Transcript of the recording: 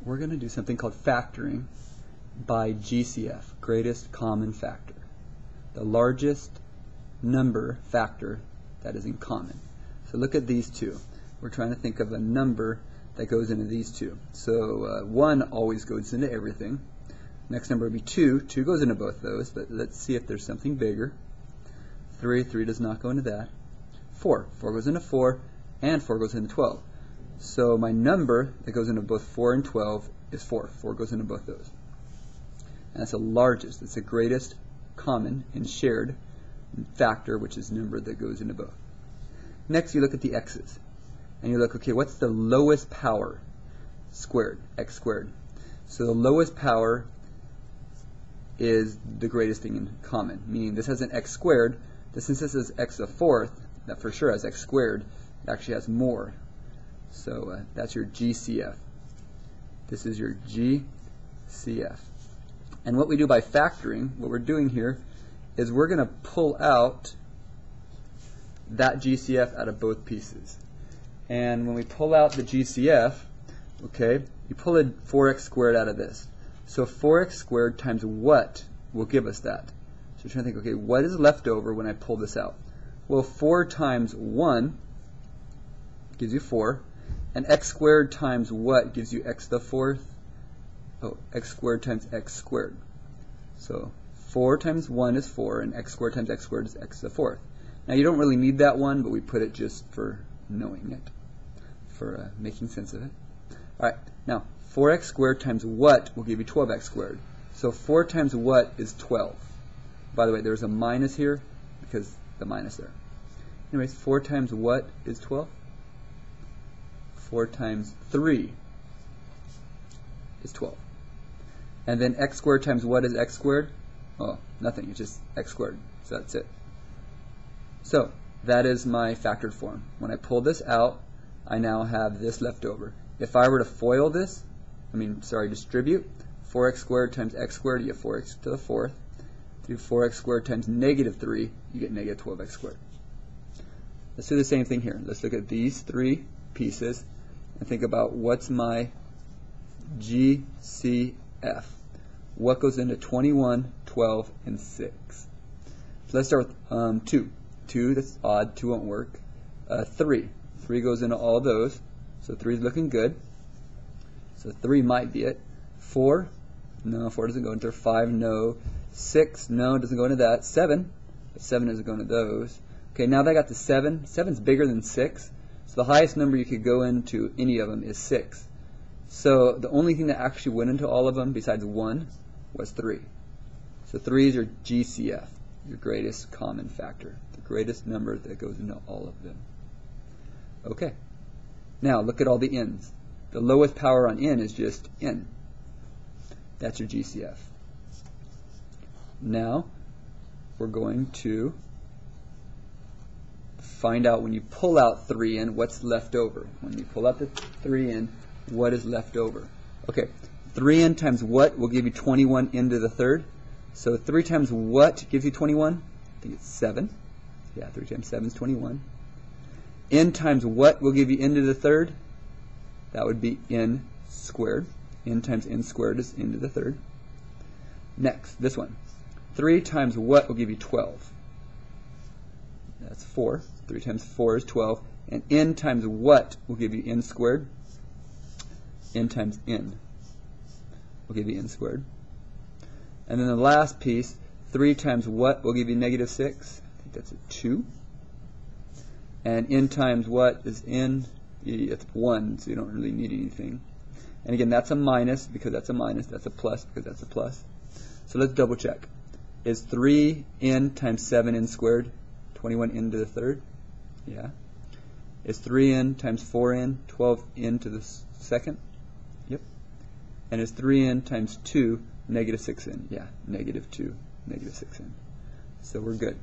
we're going to do something called factoring by GCF, greatest common factor. The largest number factor that is in common. So look at these two. We're trying to think of a number that goes into these two. So 1 always goes into everything. Next number would be 2. 2 goes into both those, but let's see if there's something bigger. 3 does not go into that. 4 goes into 4, and 4 goes into 12. So my number that goes into both 4 and 12 is 4. 4 goes into both those. And that's the largest. It's the greatest common and shared factor, which is number that goes into both. Next, you look at the x's. And you look, okay, what's the lowest power squared, x squared? So the lowest power is the greatest thing in common, meaning this has an x squared. Since this is x to the fourth, that for sure has x squared, it actually has more. So that's your GCF. This is your GCF. And what we do by factoring, what we're doing here, is we're going to pull out that GCF out of both pieces. And when we pull out the GCF, okay, you pull a 4x squared out of this. So 4x squared times what will give us that? So you're trying to think, okay, what is left over when I pull this out? Well, 4 times 1 gives you 4. And x squared times what gives you x to the fourth? Oh, x squared times x squared. So 4 times 1 is 4, and x squared times x squared is x to the fourth. Now you don't really need that one, but we put it just for knowing it, for making sense of it. Alright, now 4x squared times what will give you 12x squared. So 4 times what is 12. By the way, there's a minus here because the minus there. Anyways, 4 times what is 12? 4 times 3 is 12. And then x squared times what is x squared? Oh, nothing. It's just x squared. So that's it. So that is my factored form. When I pull this out, I now have this left over. If I were to FOIL this, distribute, 4x squared times x squared, you get 4x to the fourth. Do 4x squared times negative 3, you get negative 12x squared. Let's do the same thing here. Let's look at these 3 pieces and think about what's my GCF. What goes into 21, 12, and 6? So let's start with 2. 2, that's odd. 2 won't work. 3. 3 goes into all those. So 3 is looking good. So 3 might be it. 4, no, 4 doesn't go into there. 5, no. 6, no, doesn't go into that. 7, but 7 doesn't go into those. Okay, now that I got to 7, 7's bigger than 6. So the highest number you could go into any of them is 6. So the only thing that actually went into all of them besides 1 was 3. So 3 is your GCF, your greatest common factor, the greatest number that goes into all of them. Okay, now look at all the n's. The lowest power on n is just n. That's your GCF. Now we're going to find out when you pull out 3n what's left over. When you pull out the 3n, what is left over? Okay, 3n times what will give you 21n to the third? So 3 times what gives you 21? I think it's 7. Yeah, 3 times 7 is 21. N times what will give you n to the third? That would be n squared. N times n squared is n to the third. Next, this one. 3 times what will give you 12? That's 4. 3 times 4 is 12. And n times what will give you n squared? N times n will give you n squared. And then the last piece, 3 times what will give you negative 6? I think that's a 2. And n times what is n? It's 1, so you don't really need anything. And again, that's a minus because that's a minus. That's a plus because that's a plus. So let's double check. Is 3n times 7n squared 21n to the third? Yeah. Is 3n times 4n 12n to the second? Yep. And is 3n times 2 negative 6n? Yeah, negative 2, negative 6n. So we're good.